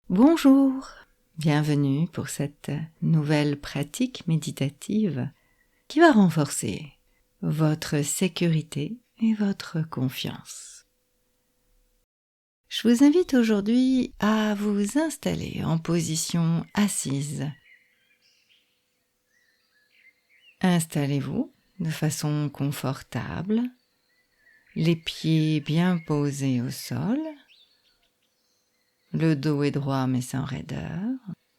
Bonjour, bienvenue pour cette nouvelle pratique méditative qui va renforcer votre sécurité et votre confiance. Je vous invite aujourd'hui à vous installer en position assise. Installez-vous de façon confortable, les pieds bien posés au sol. Le dos est droit mais sans raideur,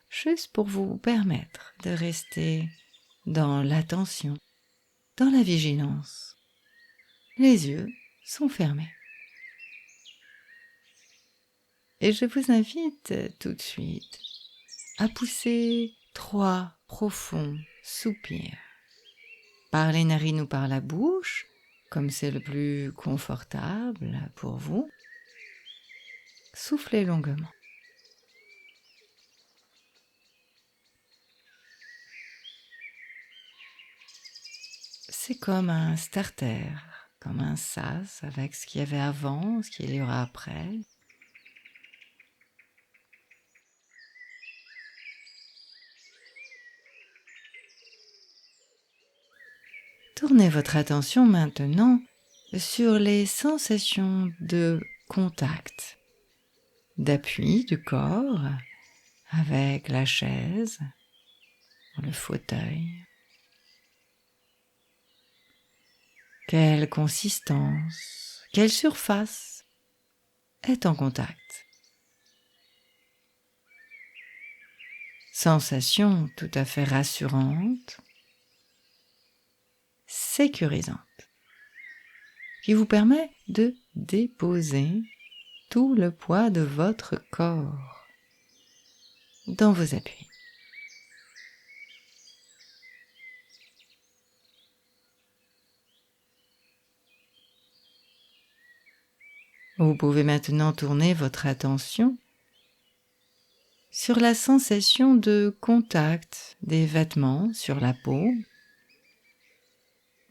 juste pour vous permettre de rester dans l'attention, dans la vigilance. Les yeux sont fermés. Et je vous invite tout de suite à pousser 3 profonds soupirs, par les narines ou par la bouche, comme c'est le plus confortable pour vous. Soufflez longuement. C'est comme un starter, comme un sas avec ce qu'il y avait avant, ce qu'il y aura après. Tournez votre attention maintenant sur les sensations de contact, d'appui du corps avec la chaise, le fauteuil. Quelle consistance, quelle surface est en contact. Sensation tout à fait rassurante, sécurisante, qui vous permet de déposer tout le poids de votre corps dans vos appuis. Vous pouvez maintenant tourner votre attention sur la sensation de contact des vêtements sur la peau,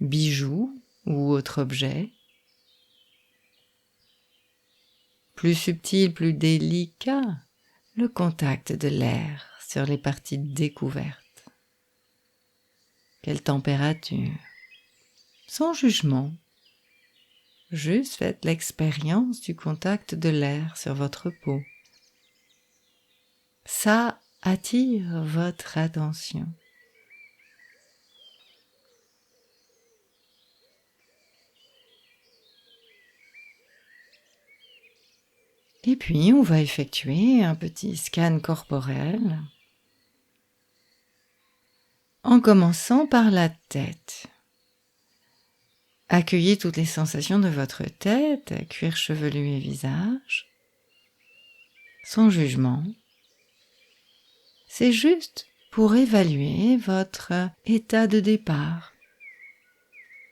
bijoux ou autres objets. Plus subtil, plus délicat, le contact de l'air sur les parties découvertes. Quelle température? Sans jugement. Juste faites l'expérience du contact de l'air sur votre peau. Ça attire votre attention. Et puis, on va effectuer un petit scan corporel en commençant par la tête. Accueillez toutes les sensations de votre tête, cuir chevelu et visage, sans jugement. C'est juste pour évaluer votre état de départ.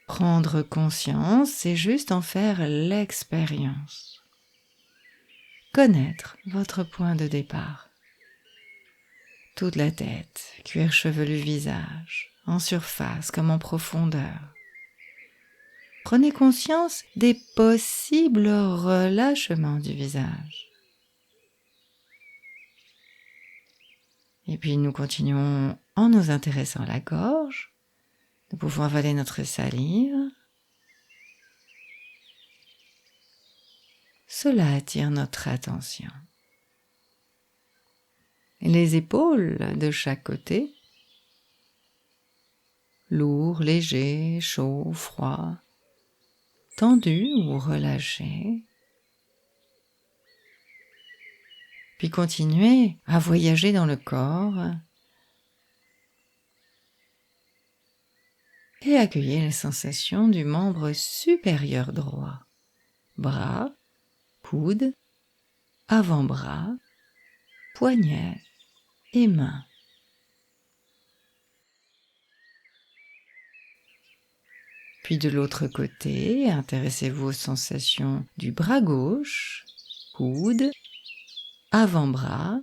Prendre conscience, c'est juste en faire l'expérience. Connaître votre point de départ. Toute la tête, cuir chevelu, visage, en surface comme en profondeur. Prenez conscience des possibles relâchements du visage. Et puis nous continuons en nous intéressant à la gorge. Nous pouvons avaler notre salive. Cela attire notre attention. Les épaules de chaque côté, lourd, léger, chaud, froid, tendu ou relâché. Puis continuez à voyager dans le corps et accueillez les sensations du membre supérieur droit. Bras, coude, avant-bras, poignets et mains. Puis de l'autre côté, intéressez-vous aux sensations du bras gauche, coude, avant-bras,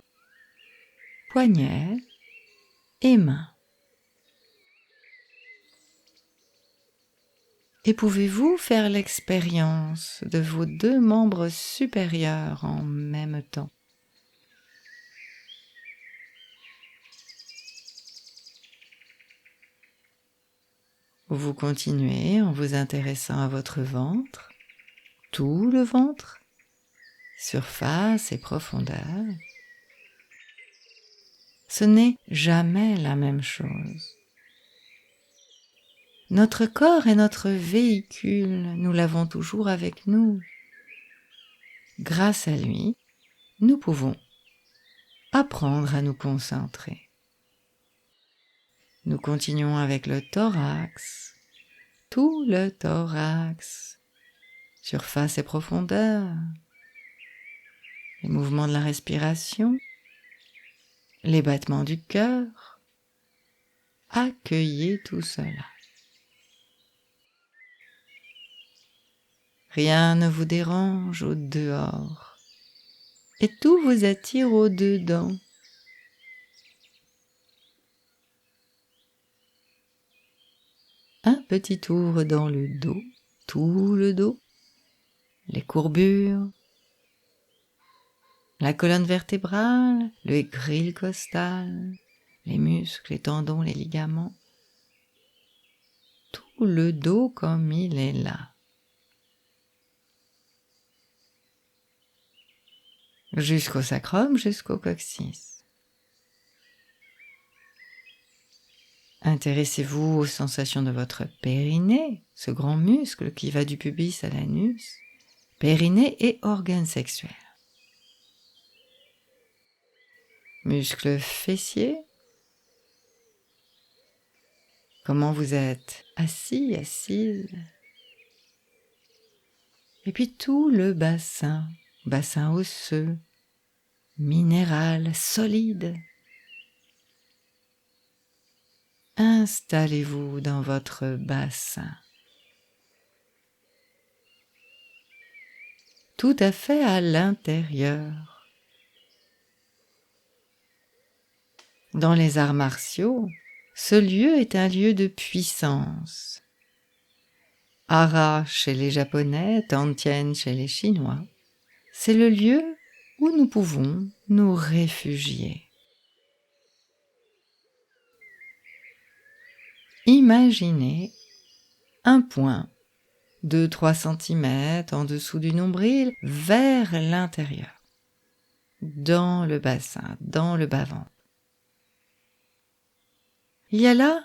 poignets et mains. Et pouvez-vous faire l'expérience de vos 2 membres supérieurs en même temps? Vous continuez en vous intéressant à votre ventre, tout le ventre, surface et profondeur. Ce n'est jamais la même chose. Notre corps est notre véhicule, nous l'avons toujours avec nous. Grâce à lui, nous pouvons apprendre à nous concentrer. Nous continuons avec le thorax, tout le thorax, surface et profondeur, les mouvements de la respiration, les battements du cœur. Accueillez tout cela. Rien ne vous dérange au dehors et tout vous attire au dedans. Un petit tour dans le dos, tout le dos, les courbures, la colonne vertébrale, le grille costal, les muscles, les tendons, les ligaments. Tout le dos comme il est là. Jusqu'au sacrum, jusqu'au coccyx. Intéressez-vous aux sensations de votre périnée, ce grand muscle qui va du pubis à l'anus, périnée et organe sexuel. Muscle fessier. Comment vous êtes assis, assise. Et puis tout le bassin, bassin osseux, minéral, solide. Installez-vous dans votre bassin. Tout à fait à l'intérieur. Dans les arts martiaux, ce lieu est un lieu de puissance. Hara chez les Japonais, Tantien chez les Chinois, c'est le lieu où nous pouvons nous réfugier. Imaginez un point, 2-3 cm en dessous du nombril, vers l'intérieur, dans le bassin, dans le bas-ventre. Il y a là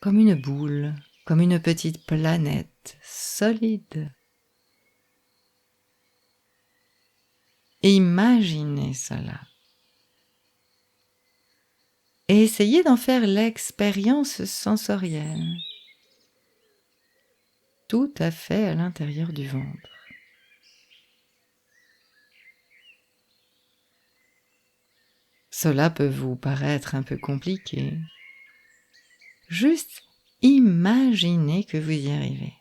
comme une boule, comme une petite planète solide. Imaginez cela. Et essayez d'en faire l'expérience sensorielle. Tout à fait à l'intérieur du ventre. Cela peut vous paraître un peu compliqué. Juste imaginez que vous y arrivez.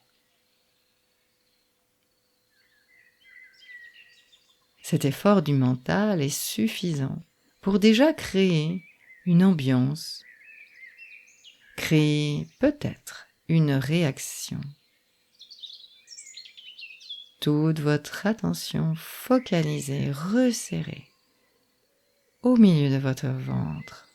Cet effort du mental est suffisant pour déjà créer une ambiance, créer peut-être une réaction. Toute votre attention focalisée, resserrée au milieu de votre ventre.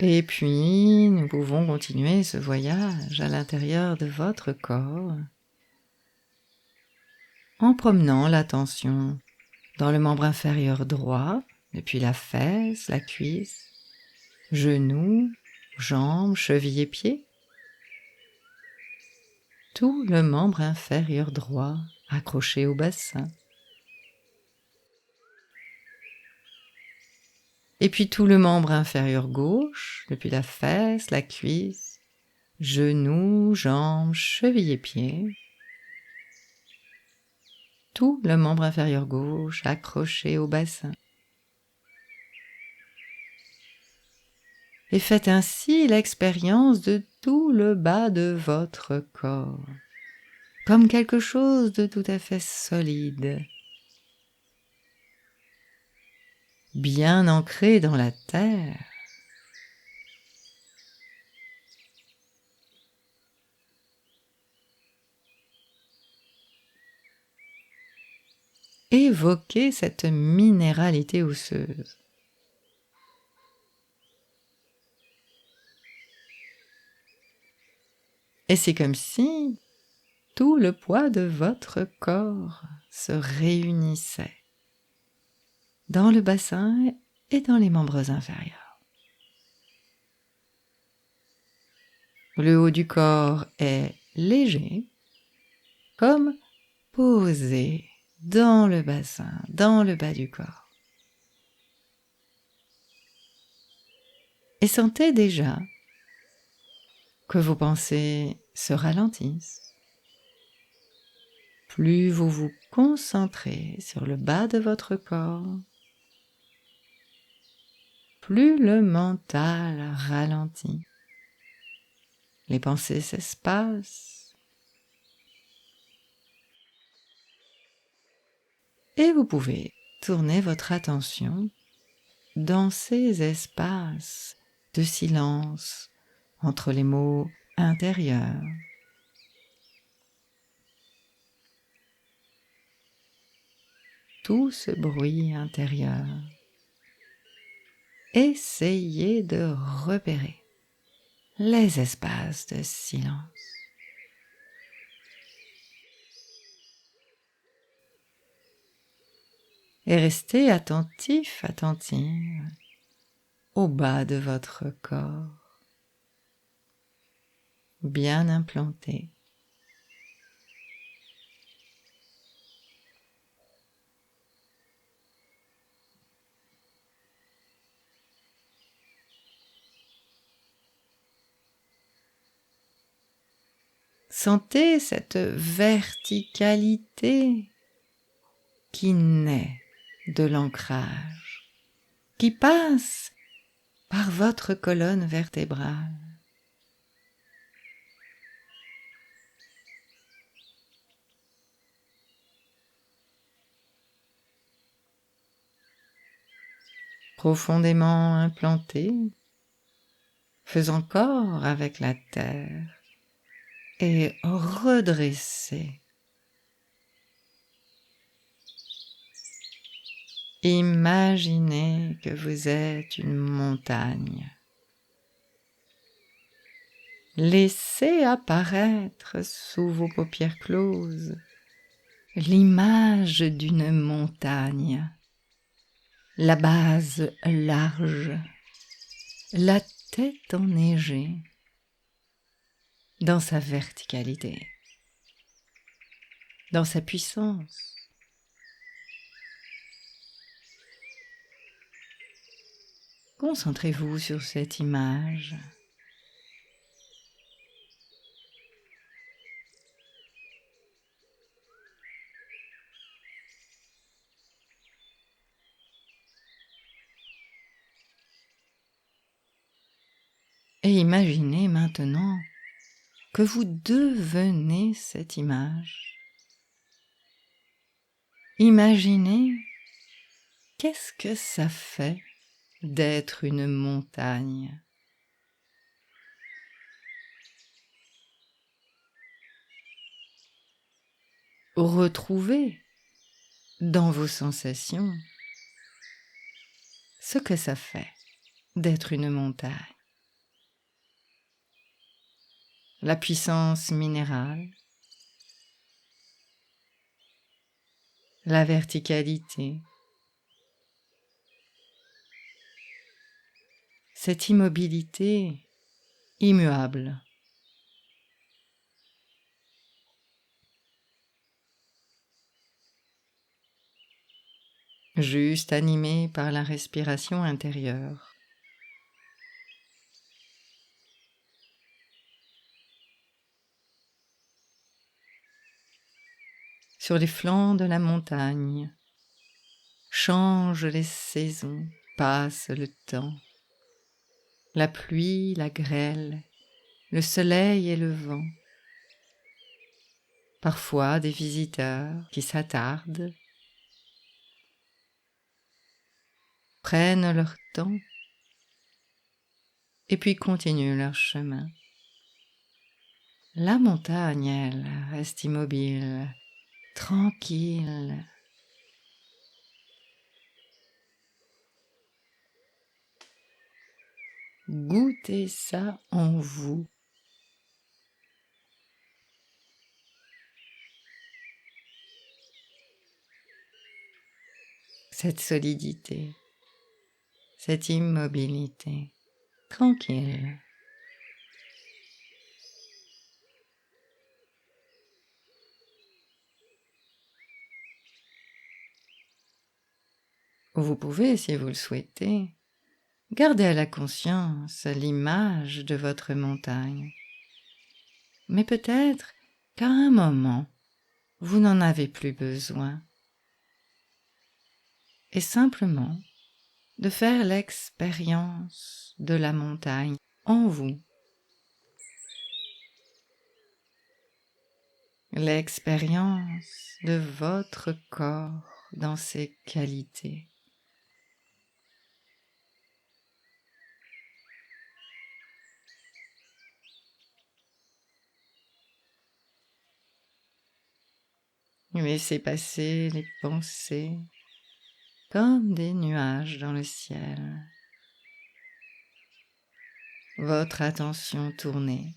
Et puis, nous pouvons continuer ce voyage à l'intérieur de votre corps en promenant l'attention dans le membre inférieur droit, depuis la fesse, la cuisse, genoux, jambes, chevilles et pieds. Tout le membre inférieur droit accroché au bassin. Et puis tout le membre inférieur gauche, depuis la fesse, la cuisse, genoux, jambes, chevilles et pieds. Tout le membre inférieur gauche accroché au bassin. Et faites ainsi l'expérience de tout le bas de votre corps, comme quelque chose de tout à fait solide, bien ancré dans la terre. évoquez cette minéralité osseuse. Et c'est comme si tout le poids de votre corps se réunissait dans le bassin et dans les membres inférieurs. Le haut du corps est léger, comme posé dans le bassin, dans le bas du corps. Et sentez déjà que vos pensées se ralentissent. Plus vous vous concentrez sur le bas de votre corps, plus le mental ralentit. Les pensées s'espacent. Et vous pouvez tourner votre attention dans ces espaces de silence entre les mots intérieurs. Tout ce bruit intérieur. Essayez de repérer les espaces de silence. Et restez attentif, attentive au bas de votre corps, bien implanté. Sentez cette verticalité qui naît de l'ancrage, qui passe par votre colonne vertébrale. Profondément implanté, faisant corps avec la terre et redressé. Imaginez que vous êtes une montagne. Laissez apparaître sous vos paupières closes l'image d'une montagne, la base large, la tête enneigée dans sa verticalité, dans sa puissance. Concentrez-vous sur cette image. Et imaginez maintenant que vous devenez cette image. Imaginez qu'est-ce que ça fait d'être une montagne. Retrouvez dans vos sensations ce que ça fait d'être une montagne. La puissance minérale, la verticalité, cette immobilité immuable. Juste animée par la respiration intérieure. Sur les flancs de la montagne, changent les saisons, passe le temps. La pluie, la grêle, le soleil et le vent. Parfois des visiteurs qui s'attardent, prennent leur temps et puis continuent leur chemin. La montagne, elle, reste immobile, tranquille, Goûtez ça en vous. Cette solidité, cette immobilité, tranquille. Vous pouvez, si vous le souhaitez, garder à la conscience l'image de votre montagne. Mais peut-être qu'à un moment, vous n'en avez plus besoin. Et simplement de faire l'expérience de la montagne en vous. L'expérience de votre corps dans ses qualités. Laissez passer les pensées comme des nuages dans le ciel. Votre attention tournée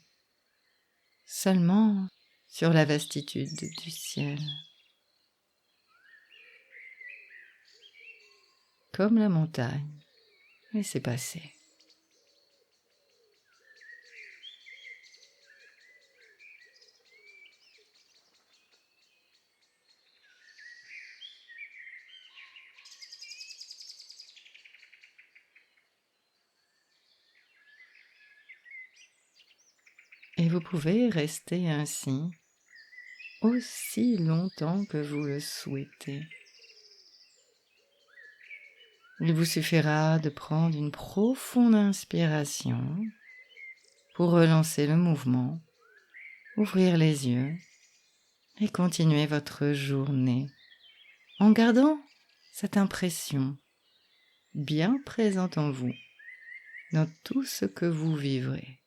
seulement sur la vastitude du ciel. Comme la montagne, laissez passer. Et vous pouvez rester ainsi aussi longtemps que vous le souhaitez. Il vous suffira de prendre une profonde inspiration pour relancer le mouvement, ouvrir les yeux et continuer votre journée en gardant cette impression bien présente en vous dans tout ce que vous vivrez.